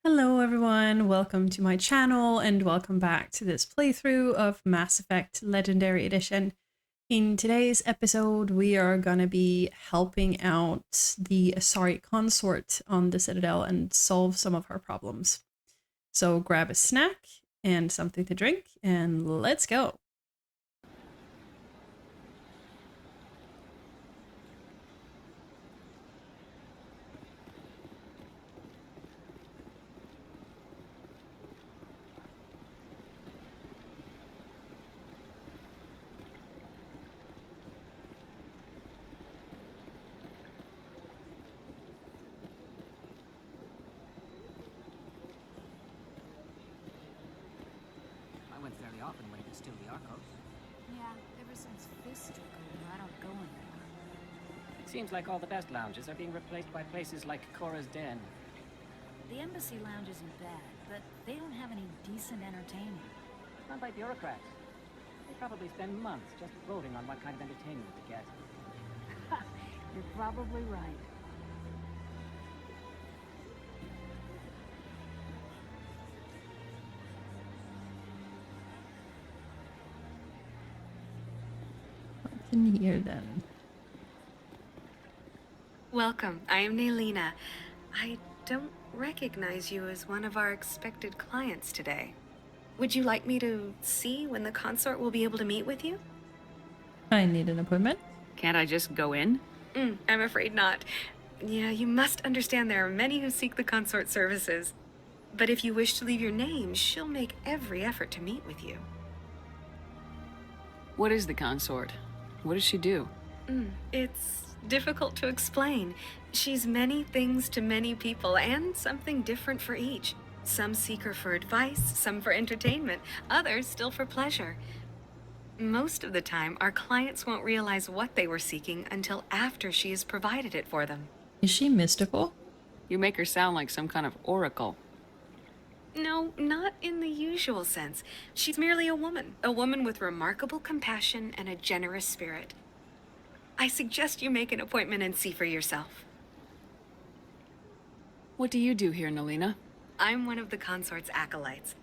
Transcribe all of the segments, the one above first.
Hello everyone, welcome to my channel and welcome back to this playthrough of Mass Effect Legendary Edition. In today's episode we are gonna be helping out the Asari Consort on the Citadel and solve some of her problems. So grab a snack and something to drink and let's go! Fairly often when it was still the Arcos. Yeah, ever since Fist took over, I don't go anymore. It seems like all the best lounges are being replaced by places like Cora's Den. The Embassy Lounge isn't bad, but they don't have any decent entertainment. Run by bureaucrats. They probably spend months just voting on what kind of entertainment to get. You're probably right. In here then. Welcome, I am Helena. I don't recognize you as one of our expected clients today. Would you like me to see when the consort will be able to meet with you? I need an appointment. Can't I just go in? I'm afraid not. Yeah, you must understand there are many who seek the consort services. But if you wish to leave your name, she'll make every effort to meet with you. What is the consort? What does she do? It's difficult to explain. She's many things to many people, and something different for each. Some seek her for advice, some for entertainment, others still for pleasure. Most of the time, our clients won't realize what they were seeking until after she has provided it for them. Is she mystical? You make her sound like some kind of oracle. No, not in the usual sense. She's merely a woman with remarkable compassion and a generous spirit. I suggest you make an appointment and see for yourself. What do you do here, Helena? I'm one of the consort's acolytes.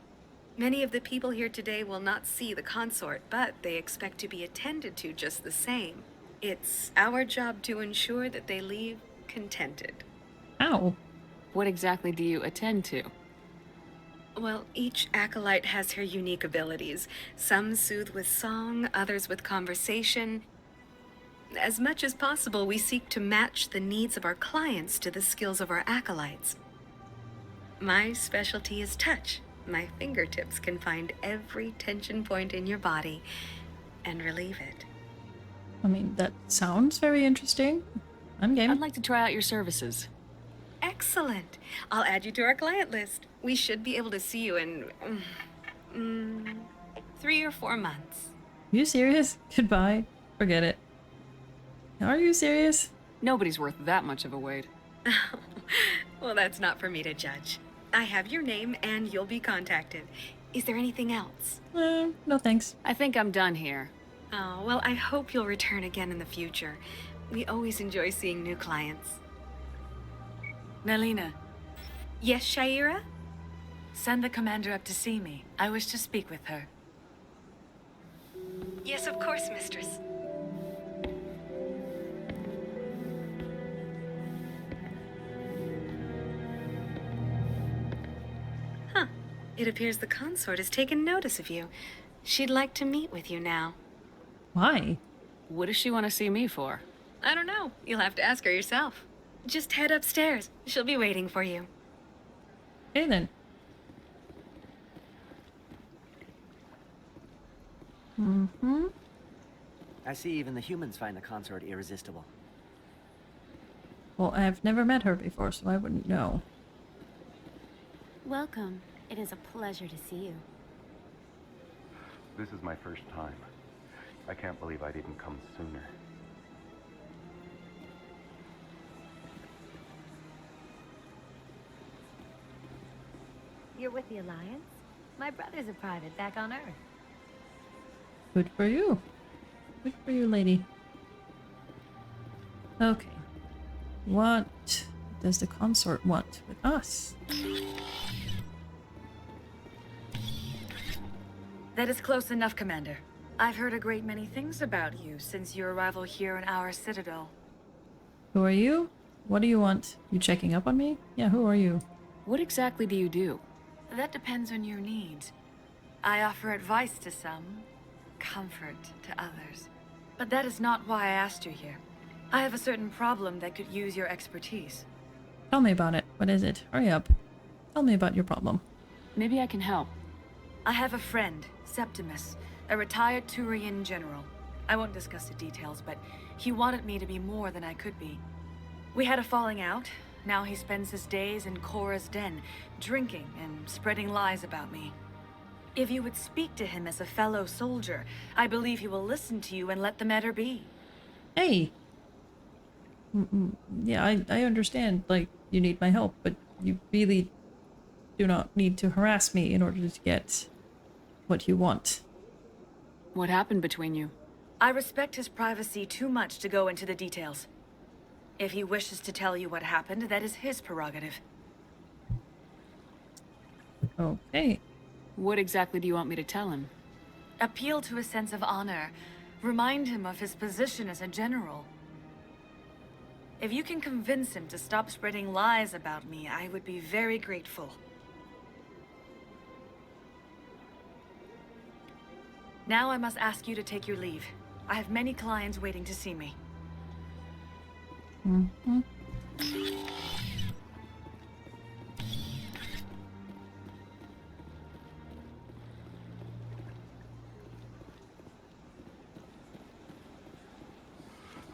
Many of the people here today will not see the consort, but they expect to be attended to just the same. It's our job to ensure that they leave contented. Ow. What exactly do you attend to? Well, each acolyte has her unique abilities. Some soothe with song, others with conversation. As much as possible, we seek to match the needs of our clients to the skills of our acolytes. My specialty is touch. My fingertips can find every tension point in your body and relieve it. I mean, that sounds very interesting. I'm game. I'd like to try out your services. Excellent. I'll add you to our client list. We should be able to see you in 3 or 4 months. You serious? Goodbye. Forget it. Are you serious? Nobody's worth that much of a wait. Well, that's not for me to judge. I have your name and you'll be contacted. Is there anything else? No thanks. I think I'm done here. Oh, well, I hope you'll return again in the future. We always enjoy seeing new clients. Helena, Yes, Shaira? send the commander up to see me. I wish to speak with her. Yes, of course, mistress. Huh. It appears the consort has taken notice of you. She'd like to meet with you now. Why? What does she want to see me for? I don't know. You'll have to ask her yourself. Just head upstairs. She'll be waiting for you. Okay then. I see even the humans find the consort irresistible. Well, I've never met her before, so I wouldn't know. Welcome. It is a pleasure to see you. This is my first time. I can't believe I didn't come sooner. You're with the Alliance? My brother's a private back on Earth. Good for you. Good for you, lady. Okay. What does the consort want with us? That is close enough, Commander. I've heard a great many things about you since your arrival here in our citadel. Who are you? What do you want? You checking up on me? Yeah, who are you? What exactly do you do? That depends on your needs. I offer advice to some, comfort to others. But that is not why I asked you here. I have a certain problem that could use your expertise. Tell me about it. What is it? Hurry up. Tell me about your problem. Maybe I can help. I have a friend, Septimus, a retired Turian general. I won't discuss the details, but he wanted me to be more than I could be. We had a falling out. Now he spends his days in Cora's den, drinking and spreading lies about me. If you would speak to him as a fellow soldier, I believe he will listen to you and let the matter be. Hey! Yeah, I understand, like, you need my help, but you really do not need to harass me in order to get what you want. What happened between you? I respect his privacy too much to go into the details. If he wishes to tell you what happened, that is his prerogative. Okay. What exactly do you want me to tell him? Appeal to his sense of honor. Remind him of his position as a general. If you can convince him to stop spreading lies about me, I would be very grateful. Now I must ask you to take your leave. I have many clients waiting to see me. Mm-hmm.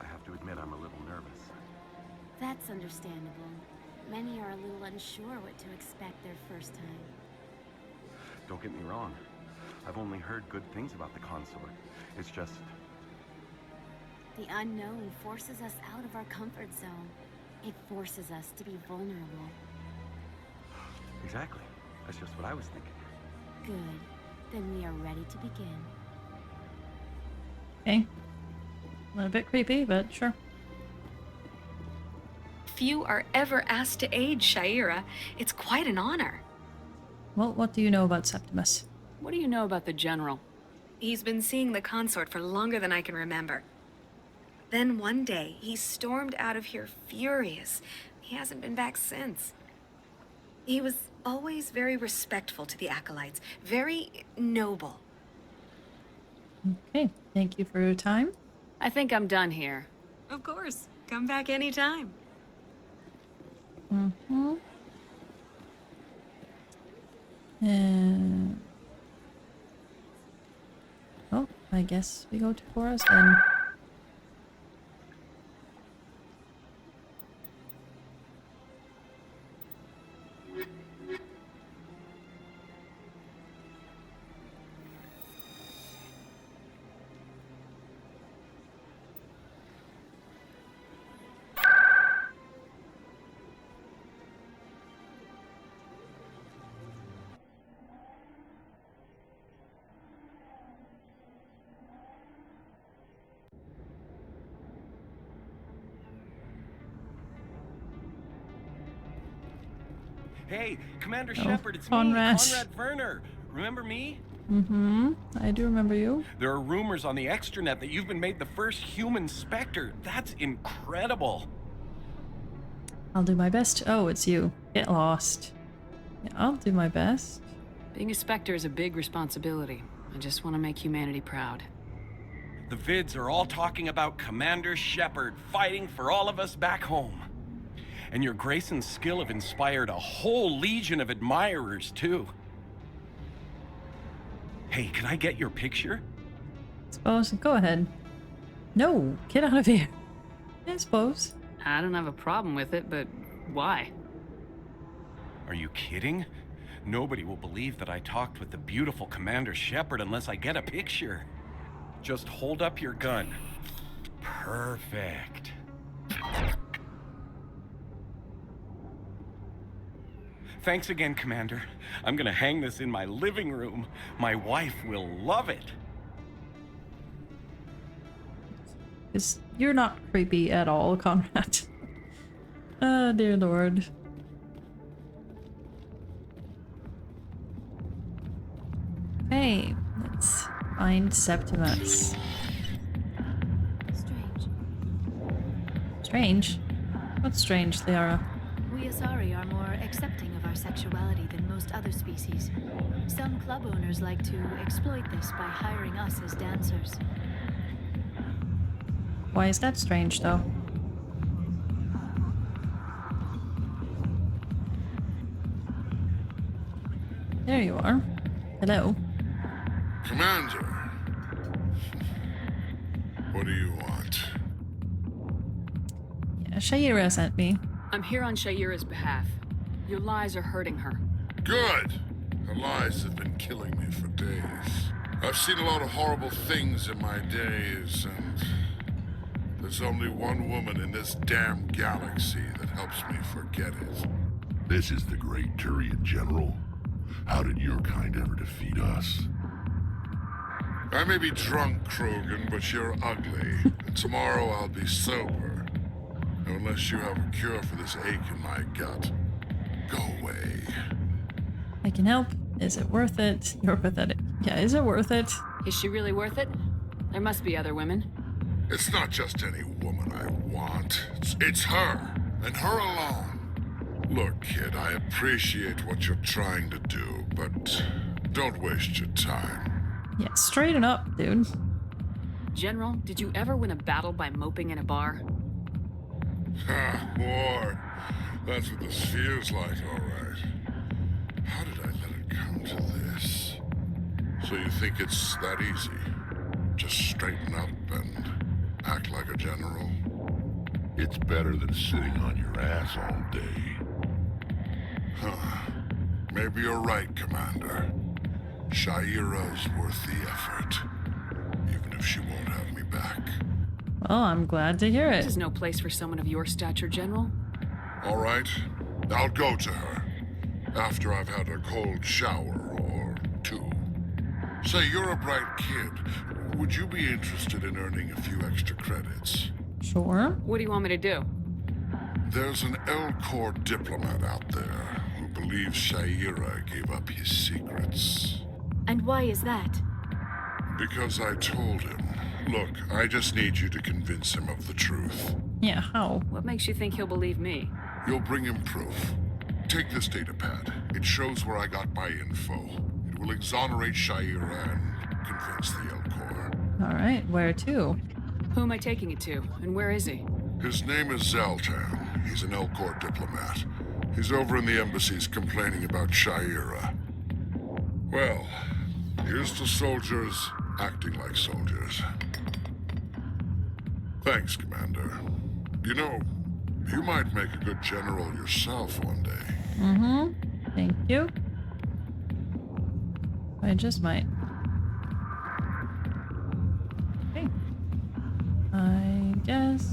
I have to admit I'm a little nervous. That's understandable. Many are a little unsure what to expect their first time. Don't get me wrong. I've only heard good things about the consort. It's just... The unknown forces us out of our comfort zone. It forces us to be vulnerable. Exactly. That's just what I was thinking. Good. Then we are ready to begin. Okay. A little bit creepy, but sure. Few are ever asked to aid Shaira. It's quite an honor. Well, what do you know about Septimus? What do you know about the General? He's been seeing the consort for longer than I can remember. Then one day, he stormed out of here furious. He hasn't been back since. He was always very respectful to the acolytes, very noble. Okay, thank you for your time. I think I'm done here. Of course. Come back anytime. Mm-hmm. And... oh, I guess we go to Cora's then. Hey, Commander Oh, Shepard, it's Conrad. me, Conrad Werner. Remember me? Mm-hmm. I do remember you. There are rumors on the extranet that you've been made the first human Spectre. That's incredible. I'll do my best. Oh, it's you. Get lost. Yeah, I'll do my best. Being a Spectre is a big responsibility. I just want to make humanity proud. The vids are all talking about Commander Shepard fighting for all of us back home. And your grace and skill have inspired a whole legion of admirers, too. Hey, can I get your picture? Suppose. Go ahead. No, get out of here. I suppose. I don't have a problem with it, but why? Are you kidding? Nobody will believe that I talked with the beautiful Commander Shepard unless I get a picture. Just hold up your gun. Perfect. Thanks again, Commander. I'm gonna hang this in my living room. My wife will love it. 'Cause you're not creepy at all, Conrad. Oh, dear lord. Okay, let's Find Septimus. Strange. Strange? What's strange, Liara? We Asari are more accepting of our sexuality than most other species. Some club owners like to exploit this by hiring us as dancers. Why is that strange, though? There you are. Hello. Commander. What do you want? Yeah, Shaira sent me. I'm here on Shaira's behalf. Your lies are hurting her. Good. Her lies have been killing me for days. I've seen a lot of horrible things in my days, and there's only one woman in this damn galaxy that helps me forget it. This is the great Turian General. How did your kind ever defeat us? I may be drunk, Krogan, but you're ugly. And tomorrow I'll be sober. And unless you have a cure for this ache in my gut, go away. I can help. Is it worth it? You're pathetic. Yeah, is it worth it? Is she really worth it? There must be other women. It's not just any woman I want. It's her, and her alone. Look, kid, I appreciate what you're trying to do, but don't waste your time. Yeah, straighten up, dude. General, did you ever win a battle by moping in a bar? Ha, boy. That's what this feels like, all right. How did I let it come to this? So you think it's that easy? Just straighten up and act like a general? It's better than sitting on your ass all day. Huh. Maybe you're right, Commander. Shaira's worth the effort. Even if she won't have me back. Well, I'm glad to hear This it. is no place for someone of your stature, General. All right. I'll go to her. After I've had a cold shower or two. Say, you're a bright kid. Would you be interested in earning a few extra credits? Sure. What do you want me to do? There's an L-Corps diplomat out there who believes Shaira gave up his secrets. And why is that? Because I told him. Look, I just need you to convince him of the truth. Yeah, how? What makes you think he'll believe me? You'll bring him proof. Take this datapad. It shows where I got my info. It will exonerate Shaira and convince the L-Corps. Alright, where to? Who am I taking it to, and where is he? His name is Xeltan. He's an L-Corps diplomat. He's over in the embassies complaining about Shaira. Well, here's to soldiers acting like soldiers. Thanks, Commander. You know, you might make a good general yourself one day. Mm-hmm. Thank you. I just might. Okay. I guess.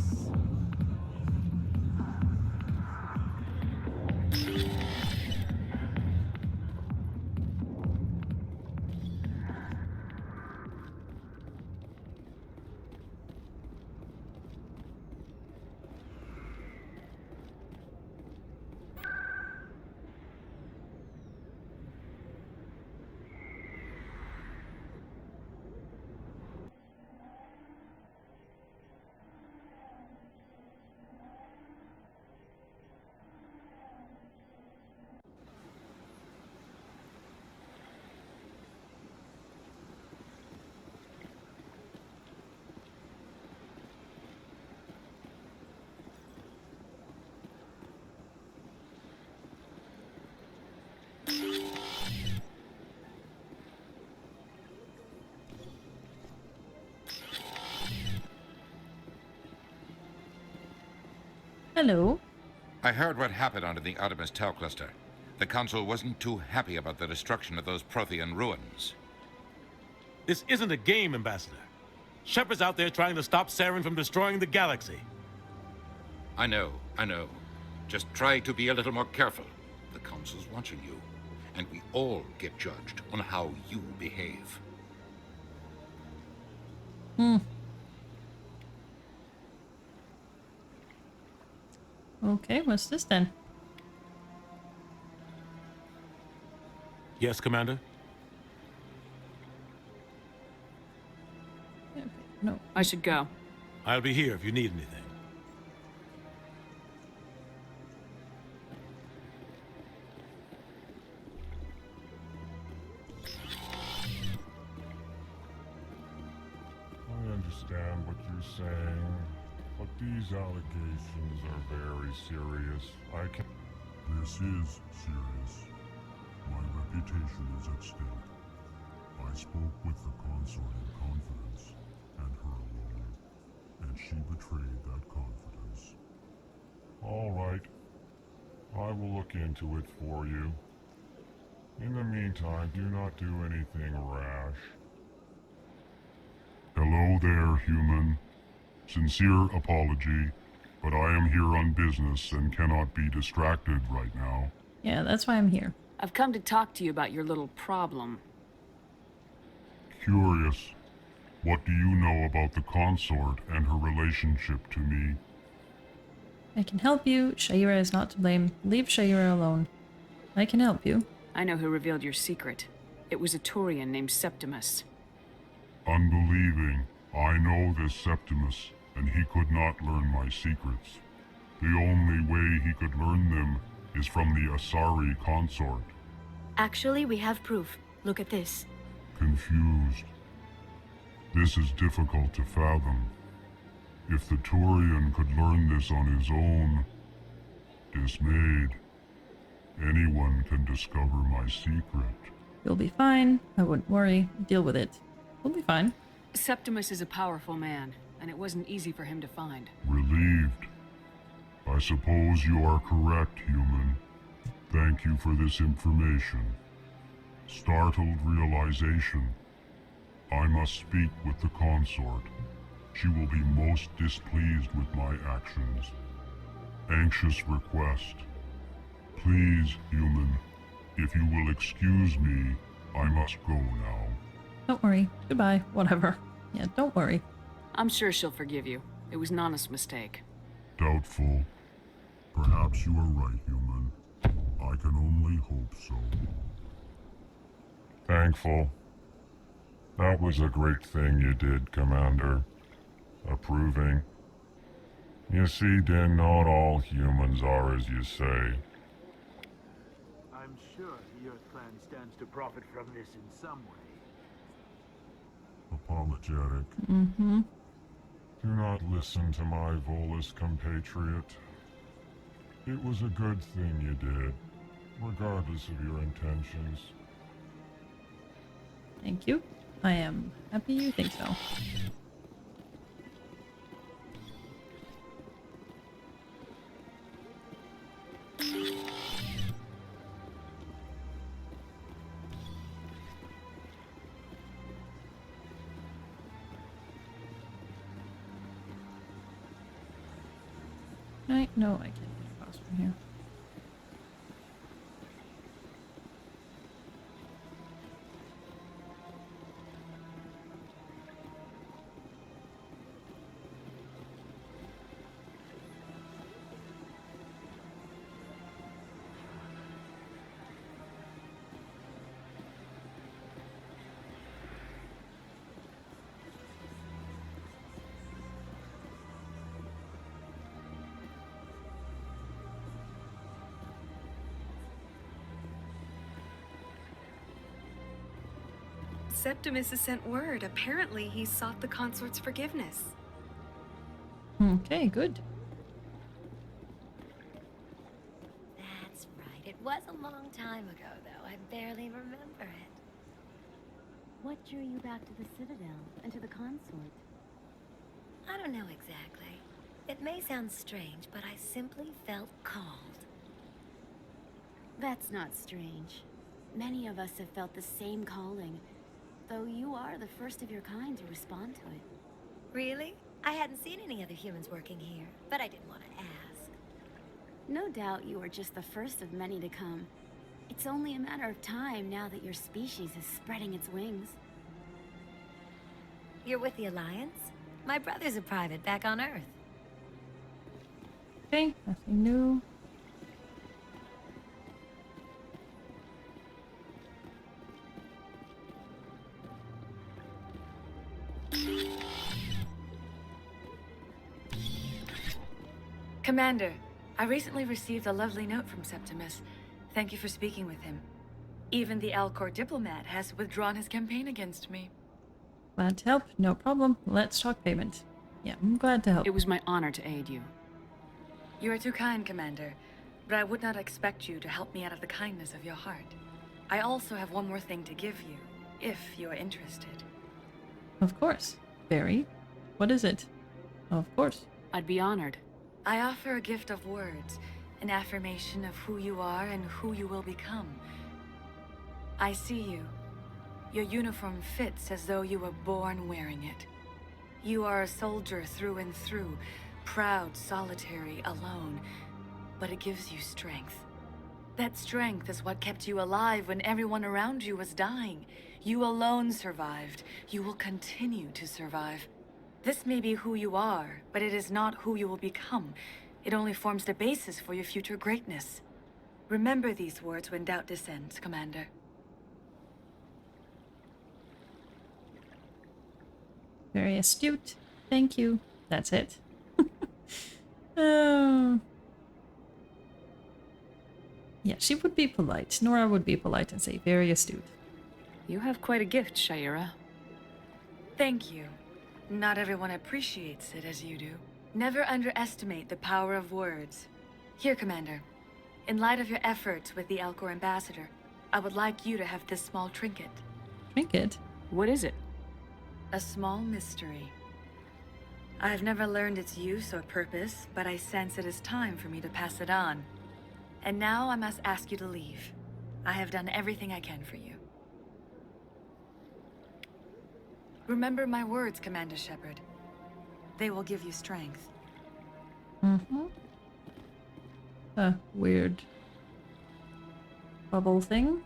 Hello. I heard what happened under the Artemis Tau cluster. The Council wasn't too happy about the destruction of those Prothean ruins. This isn't a game, Ambassador. Shepard's out there trying to stop Saren from destroying the galaxy. I know. Just try to be a little more careful. The Council's watching you, and we all get judged on how you behave. Okay, what's this then? Yes, Commander? I should go. I'll be here if you need anything. I understand what you're saying, but these allegations are very serious. This is serious. My reputation is at stake. I spoke with the consort in confidence, and her alone, and she betrayed that confidence. All right. I will look into it for you. In the meantime, do not do anything rash. Hello there, human. Sincere apology, but I am here on business and cannot be distracted right now. Yeah, that's why I'm here. I've come to talk to you about your little problem. Curious. What do you know about the consort and her relationship to me? I can help you. Shaira is not to blame. Leave Shaira alone. I can help you. I know who revealed your secret. It was a Turian named Septimus. Unbelieving. I know this Septimus, and he could not learn my secrets. The only way he could learn them is from the Asari Consort. Actually, we have proof. Look at this. Confused. This is difficult to fathom. If the Turian could learn this on his own, dismayed, anyone can discover my secret. You'll be fine. I wouldn't worry. Deal with it. We'll be fine. Septimus is a powerful man, and it wasn't easy for him to find. Relieved. I suppose you are correct, human. Thank you for this information. Startled realization. I must speak with the consort. She will be most displeased with my actions. Anxious request. Please, human, if you will excuse me, I must go now. Don't worry. Goodbye. Whatever. Yeah, don't worry. I'm sure she'll forgive you. It was an honest mistake. Doubtful. Perhaps you are right, human. I can only hope so. Thankful. That was a great thing you did, Commander. Approving. You see, Din, not all humans are as you say. I'm sure the Earth Clan stands to profit from this in some way. Apologetic. Mm-hmm. Do not listen to my Volus compatriot. It was a good thing you did, regardless of your intentions. Thank you. I am happy you think so. Right? No, I can't get across from here. Septimus has sent word. Apparently, he sought the consort's forgiveness. Okay, good. That's right. It was a long time ago, though. I barely remember it. What drew you back to the Citadel and to the consort? I don't know exactly. It may sound strange, but I simply felt called. That's not strange. Many of us have felt the same calling, though you are the first of your kind to respond to it. Really? I hadn't seen any other humans working here, but I didn't want to ask. No doubt you are just the first of many to come. It's only a matter of time now that your species is spreading its wings. You're with the Alliance? My brother's a private back on Earth. Okay, nothing new. Commander, I recently received a lovely note from Septimus. Thank you for speaking with him. Even the Alcor diplomat has withdrawn his campaign against me. Glad to help. No problem. Let's talk payment. Yeah, I'm glad to help. It was my honor to aid you. You are too kind, Commander, but I would not expect you to help me out of the kindness of your heart. I also have one more thing to give you, if you are interested. Of course. Barry, what is it? Of course. I'd be honored. I offer a gift of words, an affirmation of who you are and who you will become. I see you. Your uniform fits as though you were born wearing it. You are a soldier through and through, proud, solitary, alone, but it gives you strength. That strength is what kept you alive when everyone around you was dying. You alone survived. You will continue to survive. This may be who you are, but it is not who you will become. It only forms the basis for your future greatness. Remember these words when doubt descends, Commander. Very astute. Thank you. That's it. Yeah, she would be polite. Nora would be polite and say, very astute. You have quite a gift, Shayera. Thank you. Not everyone appreciates it as you do. Never underestimate the power of words. Here, Commander. In light of your efforts with the Alcor ambassador, I would like you to have this small trinket. Trinket? What is it? A small mystery. I have never learned its use or purpose, but I sense it is time for me to pass it on. And now I must ask you to leave. I have done everything I can for you. Remember my words, Commander Shepard. They will give you strength. Mm-hmm. A weird bubble thing.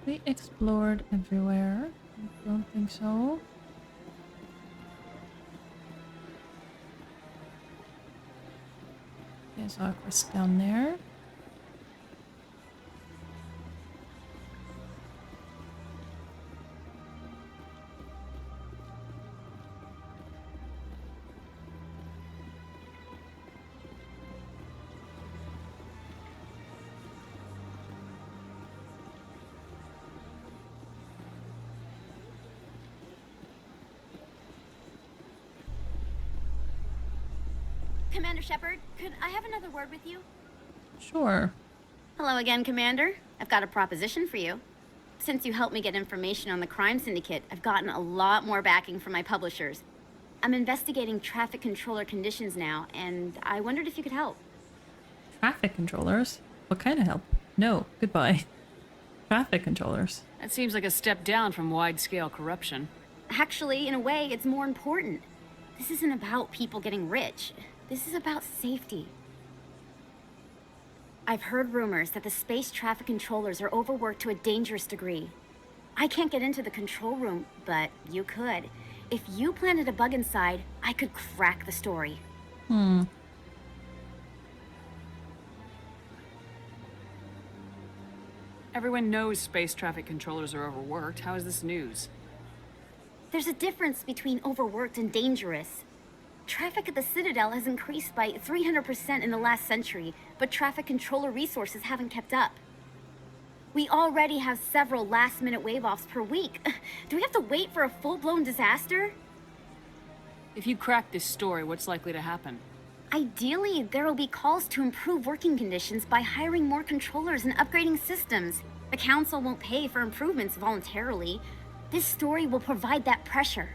We explored everywhere. I don't think so. There's our quest down there. Commander Shepard, could I have another word with you? Sure. Hello again, Commander. I've got a proposition for you. Since you helped me get information on the crime syndicate, I've gotten a lot more backing from my publishers. I'm investigating traffic controller conditions now, and I wondered if you could help. Traffic controllers? What kind of help? No, goodbye. Traffic controllers. That seems like a step down from wide-scale corruption. Actually, in a way, it's more important. This isn't about people getting rich. This is about safety. I've heard rumors that the space traffic controllers are overworked to a dangerous degree. I can't get into the control room, but you could. If you planted a bug inside, I could crack the story. Everyone knows space traffic controllers are overworked. How is this news? There's a difference between overworked and dangerous. Traffic at the Citadel has increased by 300% in the last century, but traffic controller resources haven't kept up. We already have several last-minute wave-offs per week. Do we have to wait for a full-blown disaster? If you crack this story, what's likely to happen? Ideally, there will be calls to improve working conditions by hiring more controllers and upgrading systems. The Council won't pay for improvements voluntarily. This story will provide that pressure.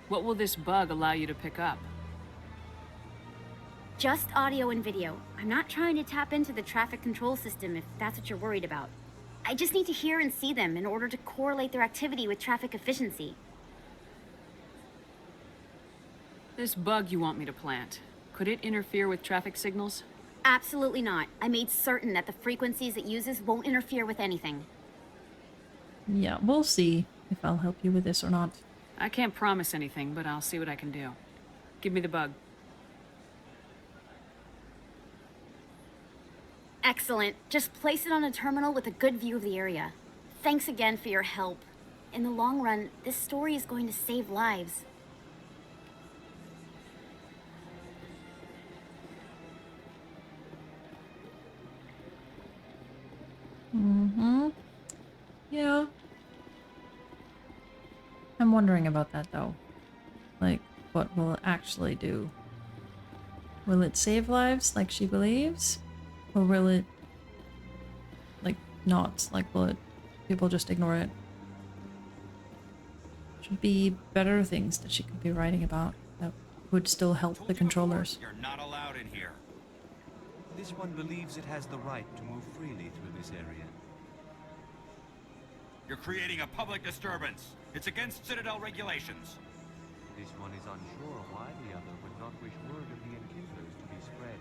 What will this bug allow you to pick up? Just audio and video. I'm not trying to tap into the traffic control system if that's what you're worried about. I just need to hear and see them in order to correlate their activity with traffic efficiency. This bug you want me to plant, could it interfere with traffic signals? Absolutely not. I made certain that the frequencies it uses won't interfere with anything. Yeah, we'll see if I'll help you with this or not. I can't promise anything, but I'll see what I can do. Give me the bug. Excellent. Just place it on a terminal with a good view of the area. Thanks again for your help. In the long run, this story is going to save lives. Mm-hmm. Yeah. I'm wondering about that though. Like, what will it actually do? Will it save lives like she believes? Or will it, like, not? Like, will it, people just ignore it? Should be better things that she could be writing about that would still help the controllers. You're not allowed in here. This one believes it has the right to move freely through this area. You're creating a public disturbance. It's against Citadel regulations. This one is unsure why the other would not wish word of the enkindlers to be spread.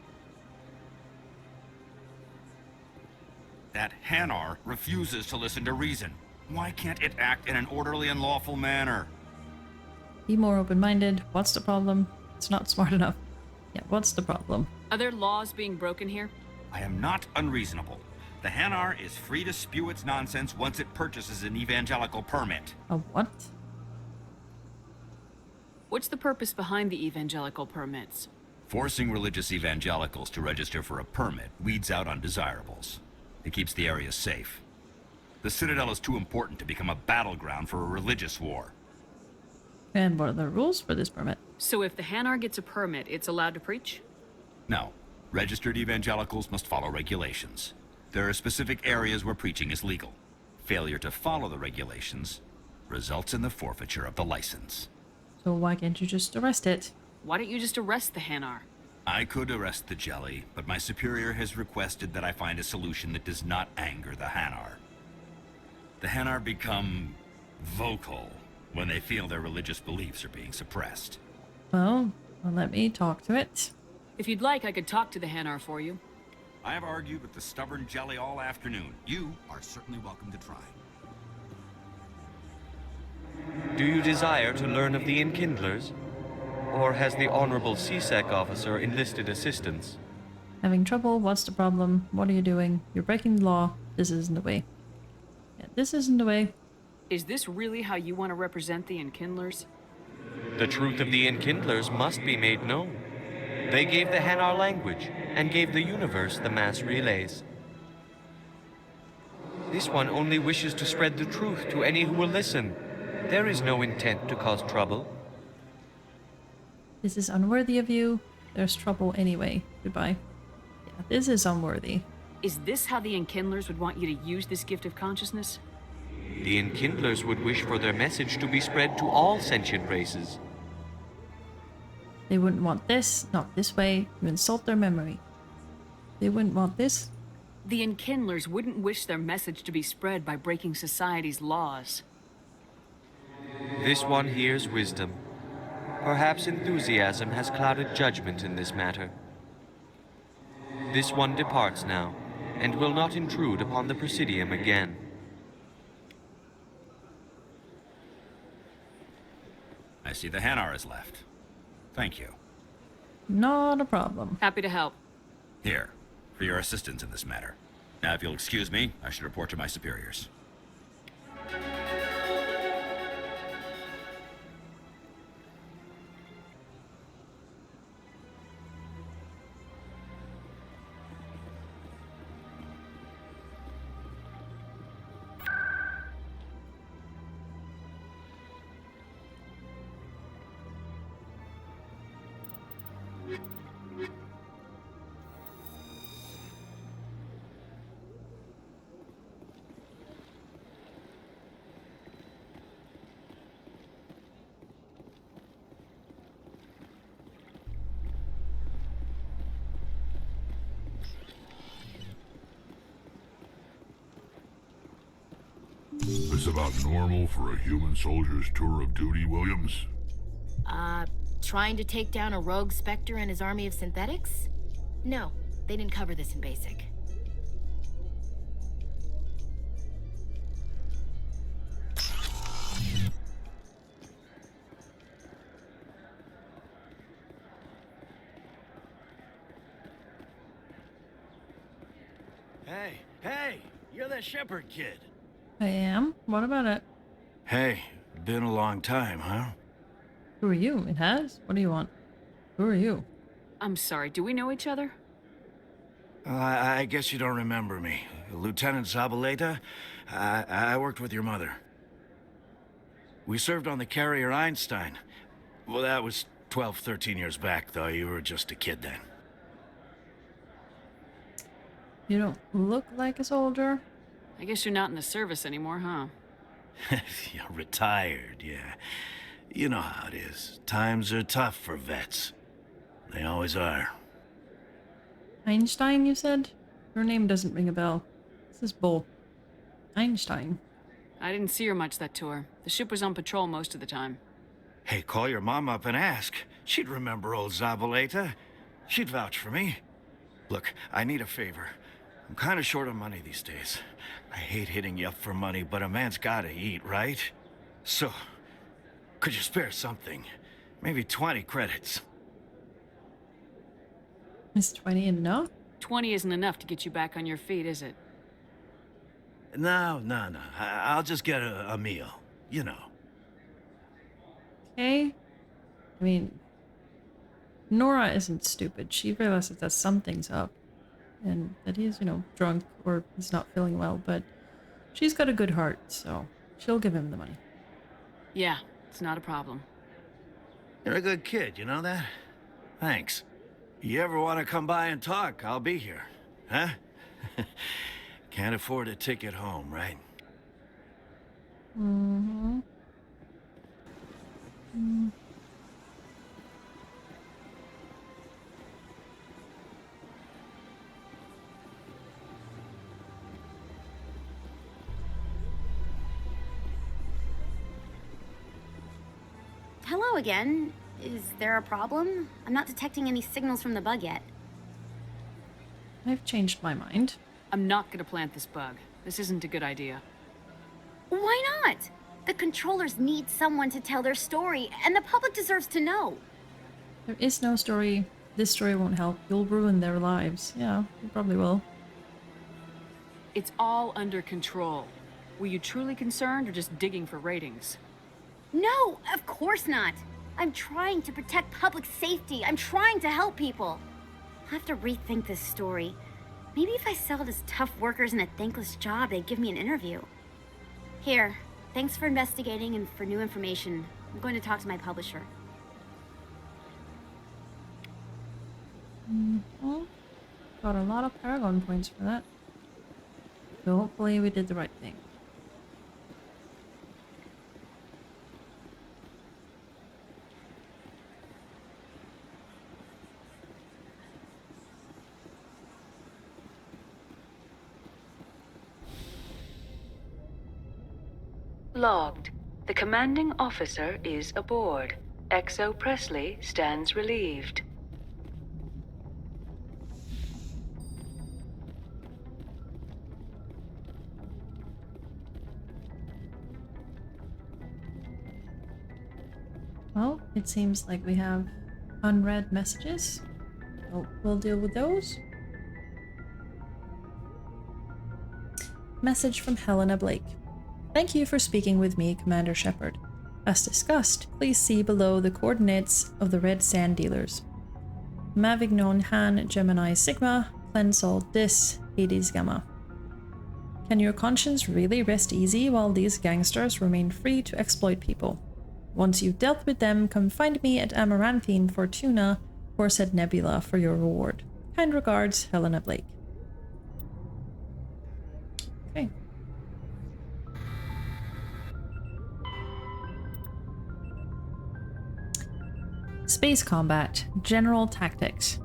That Hanar refuses to listen to reason. Why can't it act in an orderly and lawful manner? Be more open-minded. What's the problem? It's not smart enough. Yeah, what's the problem? Are there laws being broken here? I am not unreasonable. The Hanar is free to spew its nonsense once it purchases an evangelical permit. A what? What's the purpose behind the evangelical permits? Forcing religious evangelicals to register for a permit weeds out undesirables. It keeps the area safe. The Citadel is too important to become a battleground for a religious war. And what are the rules for this permit? So if the Hanar gets a permit, it's allowed to preach? No. Registered evangelicals must follow regulations. There are specific areas where preaching is legal. Failure to follow the regulations results in the forfeiture of the license. So why can't you just arrest it? Why don't you just arrest the Hanar? I could arrest the jelly, but my superior has requested that I find a solution that does not anger the Hanar. The Hanar become vocal when they feel their religious beliefs are being suppressed. Well, let me talk to it. If you'd like, I could talk to the Hanar for you. I have argued with the stubborn jelly all afternoon. You are certainly welcome to try. Do you desire to learn of the Enkindlers? Or has the Honorable C-Sec officer enlisted assistance? Having trouble? What's the problem? What are you doing? You're breaking the law. This isn't the way. Yeah, this isn't the way. Is this really how you want to represent the Enkindlers? The truth of the Enkindlers must be made known. They gave the Hanar language, and gave the universe the mass relays. This one only wishes to spread the truth to any who will listen. There is no intent to cause trouble. This is unworthy of you. There's trouble anyway. Goodbye. Yeah, this is unworthy. Is this how the Enkindlers would want you to use this gift of consciousness? The Enkindlers would wish for their message to be spread to all sentient races. They wouldn't want this, not this way. You insult their memory. They wouldn't want this. The Enkindlers wouldn't wish their message to be spread by breaking society's laws. This one hears wisdom. Perhaps enthusiasm has clouded judgment in this matter. This one departs now, and will not intrude upon the Presidium again. I see the Hanar is left. Thank you. Not a problem. Happy to help. Here, for your assistance in this matter. Now, if you'll excuse me, I should report to my superiors. This about normal for a human soldier's tour of duty, Williams? trying to take down a rogue Spectre and his army of synthetics? No, they didn't cover this in basic. Hey, you're that Shepard kid. I am? What about it? Hey, been a long time, huh? Who are you? It has? What do you want? Who are you? I'm sorry, do we know each other? I guess you don't remember me. Lieutenant Zabaleta? I worked with your mother. We served on the carrier Einstein. Well, that was 12, 13 years back, though. You were just a kid then. You don't look like a soldier. I guess you're not in the service anymore, huh? You're retired, yeah. You know how it is. Times are tough for vets. They always are. Einstein, you said? Your name doesn't ring a bell. This is bull. Einstein. I didn't see her much that tour. The ship was on patrol most of the time. Hey, call your mom up and ask. She'd remember old Zabaleta. She'd vouch for me. Look, I need a favor. I'm kind of short on money these days. I hate hitting you up for money, but a man's gotta eat, right? So, could you spare something? Maybe 20 credits. Is 20 enough? 20 isn't enough to get you back on your feet, is it? No. I'll just get a meal, you know. Okay. I mean, Nora isn't stupid. She realizes that something's up. And that he's, drunk or he's not feeling well, but she's got a good heart, so she'll give him the money. Yeah, it's not a problem. You're a good kid, you know that? Thanks. You ever want to come by and talk, I'll be here. Huh? Can't afford a ticket home, right? Mm-hmm. Hello again. Is there a problem? I'm not detecting any signals from the bug yet. I've changed my mind. I'm not gonna plant this bug. This isn't a good idea. Why not? The controllers need someone to tell their story, and the public deserves to know. There is no story. This story won't help. You'll ruin their lives. Yeah, you probably will. It's all under control. Were you truly concerned or just digging for ratings? No, of course not. I'm trying to protect public safety. I'm trying to help people. I'll have to rethink this story. Maybe if I sell it as tough workers in a thankless job, they'd give me an interview. Here, thanks for investigating and for new information. I'm going to talk to my publisher. Got a lot of Paragon points for that. So hopefully we did the right thing. Logged. The commanding officer is aboard. XO Presley stands relieved. Well, it seems like we have unread messages. So we'll deal with those. Message from Helena Blake. Thank you for speaking with me, Commander Shepard. As discussed, please see below the coordinates of the Red Sand Dealers. Mavignon Han Gemini Sigma, Clensol Dis, Hades Gamma. Can your conscience really rest easy while these gangsters remain free to exploit people? Once you've dealt with them, come find me at Amaranthine Fortuna or said Nebula for your reward. Kind regards, Helena Blake. Okay. Space combat, general tactics.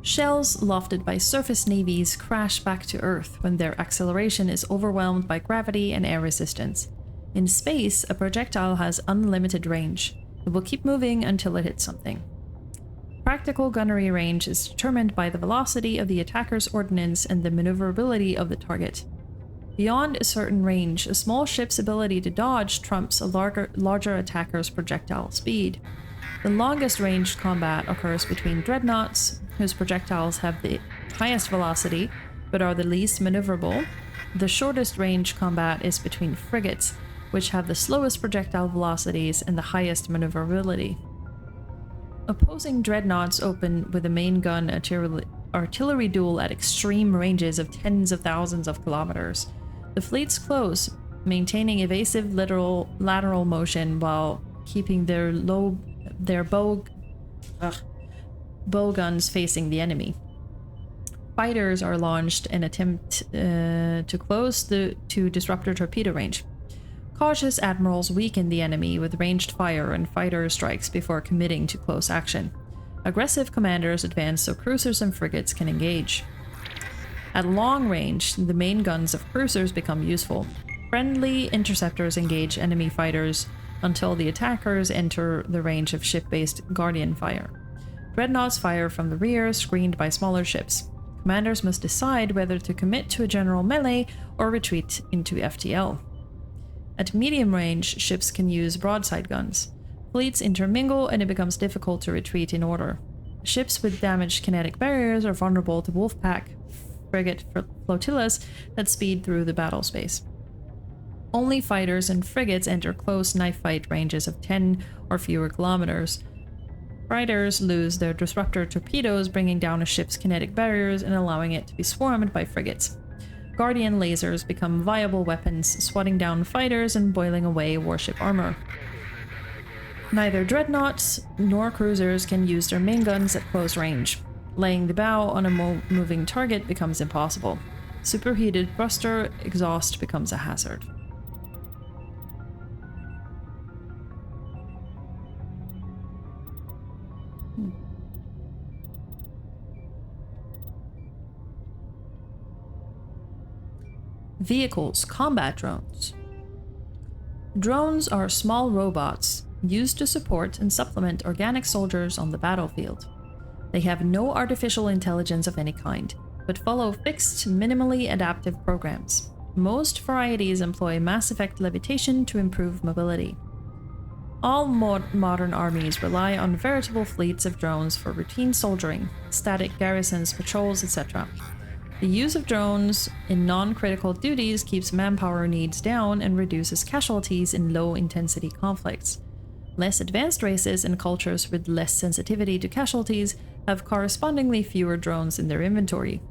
Shells lofted by surface navies crash back to Earth when their acceleration is overwhelmed by gravity and air resistance. In space, a projectile has unlimited range. It will keep moving until it hits something. Practical gunnery range is determined by the velocity of the attacker's ordnance and the maneuverability of the target. Beyond a certain range, a small ship's ability to dodge trumps a larger attacker's projectile speed. The longest ranged combat occurs between dreadnoughts, whose projectiles have the highest velocity but are the least maneuverable. The shortest range combat is between frigates, which have the slowest projectile velocities and the highest maneuverability. Opposing dreadnoughts open with a main gun artillery duel at extreme ranges of tens of thousands of kilometers. The fleets close, maintaining evasive lateral motion while keeping their bow guns facing the enemy. Fighters are launched in attempt to close to disruptor torpedo range. Cautious admirals weaken the enemy with ranged fire and fighter strikes before committing to close action. Aggressive commanders advance so cruisers and frigates can engage. At long range, the main guns of cruisers become useful. Friendly interceptors engage enemy fighters until the attackers enter the range of ship-based Guardian fire. Dreadnoughts fire from the rear, screened by smaller ships. Commanders must decide whether to commit to a general melee or retreat into FTL. At medium range, ships can use broadside guns. Fleets intermingle and it becomes difficult to retreat in order. Ships with damaged kinetic barriers are vulnerable to wolfpack frigate flotillas that speed through the battle space. Only fighters and frigates enter close knife fight ranges of 10 or fewer kilometers. Fighters lose their disruptor torpedoes, bringing down a ship's kinetic barriers and allowing it to be swarmed by frigates. Guardian lasers become viable weapons, swatting down fighters and boiling away warship armor. Neither dreadnoughts nor cruisers can use their main guns at close range. Laying the bow on a moving target becomes impossible. Superheated thruster exhaust becomes a hazard. Vehicles, combat drones. Drones are small robots used to support and supplement organic soldiers on the battlefield. They have no artificial intelligence of any kind, but follow fixed, minimally adaptive programs. Most varieties employ Mass Effect levitation to improve mobility. All modern armies rely on veritable fleets of drones for routine soldiering, static garrisons, patrols, etc. The use of drones in non-critical duties keeps manpower needs down and reduces casualties in low-intensity conflicts. Less advanced races and cultures with less sensitivity to casualties have correspondingly fewer drones in their inventory.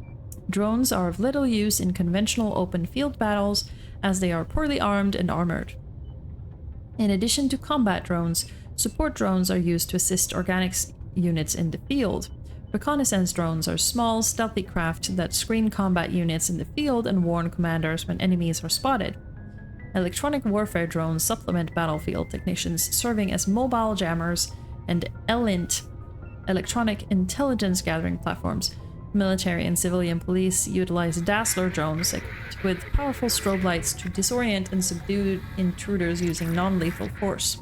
Drones are of little use in conventional open field battles as they are poorly armed and armored. In addition to combat drones, support drones are used to assist organics units in the field. Reconnaissance drones are small, stealthy craft that screen combat units in the field and warn commanders when enemies are spotted. Electronic warfare drones supplement battlefield technicians, serving as mobile jammers and ELINT, electronic intelligence gathering platforms. Military and civilian police utilize Dazzler drones with powerful strobe lights to disorient and subdue intruders using non-lethal force.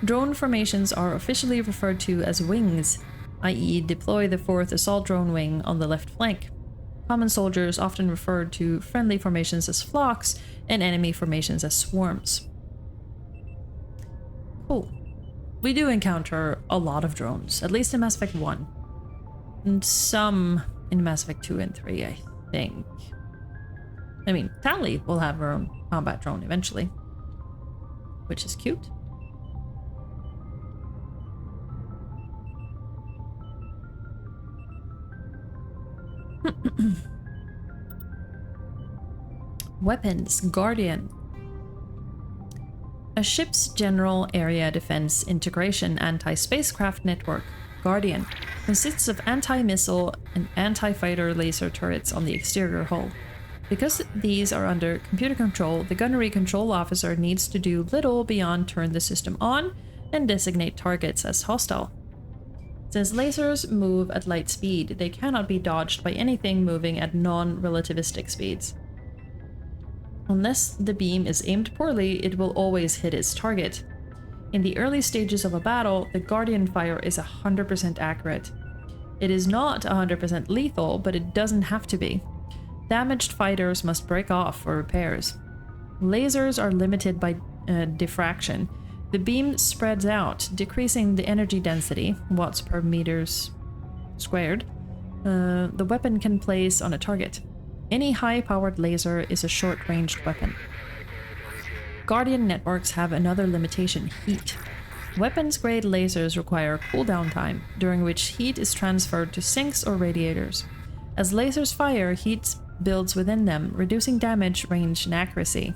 Drone formations are officially referred to as wings, i.e. deploy the 4th Assault Drone Wing on the left flank. Common soldiers often refer to friendly formations as flocks and enemy formations as swarms. Cool. We do encounter a lot of drones, at least in Mass Effect 1. And some in Mass Effect 2 and 3, I think. I mean, Tali will have her own combat drone eventually, which is cute. Weapons, Guardian. A ship's general area defense integration anti-spacecraft network, Guardian, consists of anti-missile and anti-fighter laser turrets on the exterior hull. Because these are under computer control, the gunnery control officer needs to do little beyond turn the system on and designate targets as hostile. Since lasers move at light speed, they cannot be dodged by anything moving at non-relativistic speeds. Unless the beam is aimed poorly, it will always hit its target. In the early stages of a battle, the Guardian fire is 100% accurate. It is not 100% lethal, but it doesn't have to be. Damaged fighters must break off for repairs. Lasers are limited by diffraction. The beam spreads out, decreasing the energy density, watts per meters squared, the weapon can place on a target. Any high-powered laser is a short-ranged weapon. Guardian networks have another limitation: heat. Weapons-grade lasers require cooldown time, during which heat is transferred to sinks or radiators. As lasers fire, heat builds within them, reducing damage, range, and accuracy.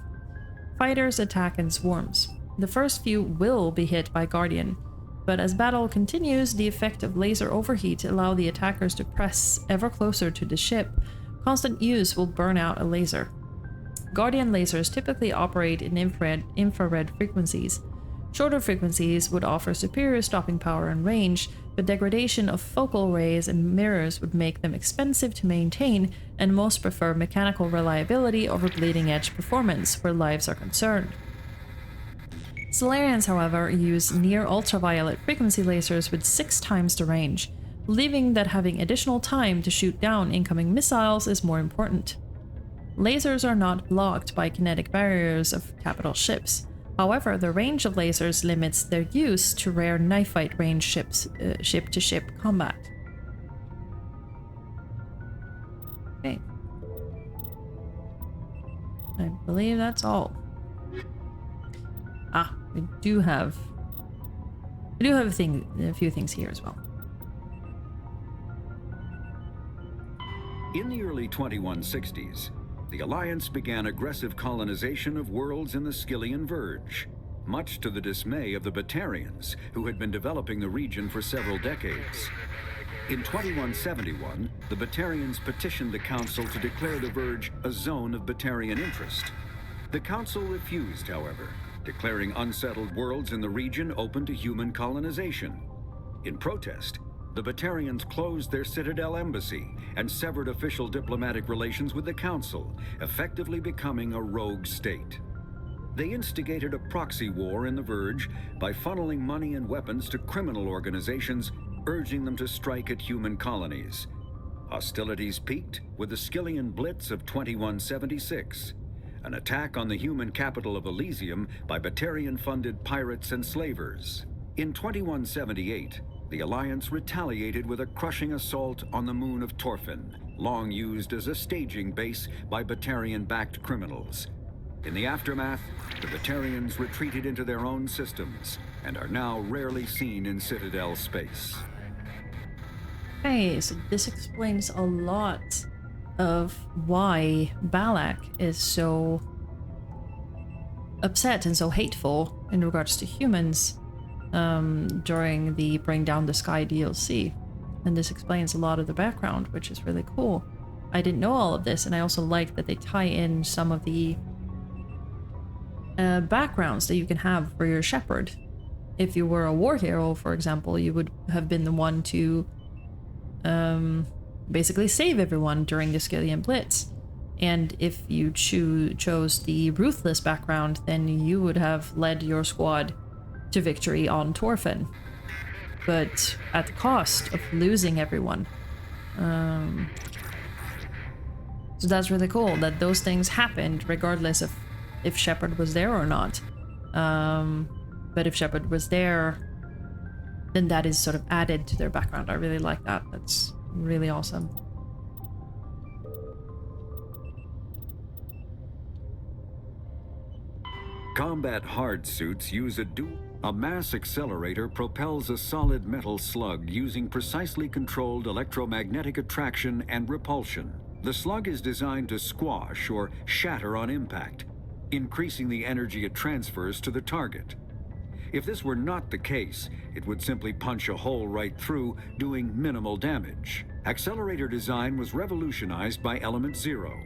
Fighters attack in swarms. The first few will be hit by Guardian, but as battle continues, the effect of laser overheat allow the attackers to press ever closer to the ship. Constant use will burn out a laser. Guardian lasers typically operate in infrared frequencies. Shorter frequencies would offer superior stopping power and range, but degradation of focal rays and mirrors would make them expensive to maintain, and most prefer mechanical reliability over bleeding-edge performance, where lives are concerned. Solarians, however, use near-ultraviolet frequency lasers with 6 times the range, believing that having additional time to shoot down incoming missiles is more important. Lasers are not blocked by kinetic barriers of capital ships. However, the range of lasers limits their use to rare knife fight range ship-to-ship combat. Okay. I believe that's all. Ah, we do have a few things here as well. In the early 2160s, the Alliance began aggressive colonization of worlds in the Skyllian Verge, much to the dismay of the Batarians, who had been developing the region for several decades. In 2171, the Batarians petitioned the Council to declare the Verge a zone of Batarian interest. The Council refused, however, declaring unsettled worlds in the region open to human colonization. In protest, the Batarians closed their Citadel embassy and severed official diplomatic relations with the Council, effectively becoming a rogue state. They instigated a proxy war in the Verge by funneling money and weapons to criminal organizations, urging them to strike at human colonies. Hostilities peaked with the Skyllian Blitz of 2176, an attack on the human capital of Elysium by Batarian-funded pirates and slavers. In 2178, the Alliance retaliated with a crushing assault on the moon of Torfin, long used as a staging base by Batarian-backed criminals. In the aftermath, the Batarians retreated into their own systems and are now rarely seen in Citadel space. Okay, so this explains a lot of why Balak is so upset and so hateful in regards to humans during the Bring Down the Sky DLC. And this explains a lot of the background, which is really cool. I didn't know all of this, and I also like that they tie in some of the backgrounds that you can have for your Shepard. If you were a war hero, for example, you would have been the one to basically save everyone during the Skyllian Blitz. And if you chose the ruthless background, then you would have led your squad to victory on Torfin, but at the cost of losing everyone. So that's really cool that those things happened regardless of if Shepard was there or not. But if Shepard was there, then that is sort of added to their background. I really like that. That's really awesome. Combat hard suits use a mass accelerator propels a solid metal slug using precisely controlled electromagnetic attraction and repulsion. The slug is designed to squash or shatter on impact, increasing the energy it transfers to the target. If this were not the case, it would simply punch a hole right through, doing minimal damage. Accelerator design was revolutionized by Element Zero.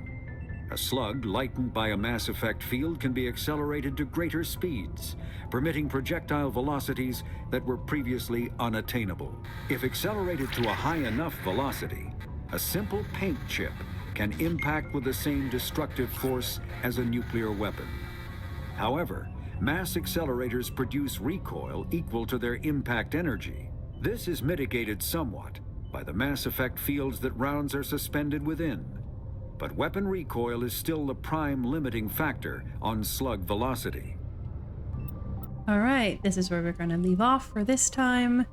A slug lightened by a mass effect field can be accelerated to greater speeds, permitting projectile velocities that were previously unattainable. If accelerated to a high enough velocity, a simple paint chip can impact with the same destructive force as a nuclear weapon. However, mass accelerators produce recoil equal to their impact energy. This is mitigated somewhat by the mass effect fields that rounds are suspended within. But weapon recoil is still the prime limiting factor on slug velocity. Alright, this is where we're going to leave off for this time.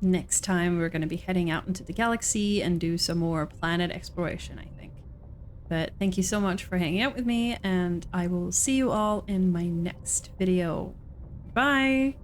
Next time we're going to be heading out into the galaxy and do some more planet exploration, I think. But thank you so much for hanging out with me, and I will see you all in my next video. Bye!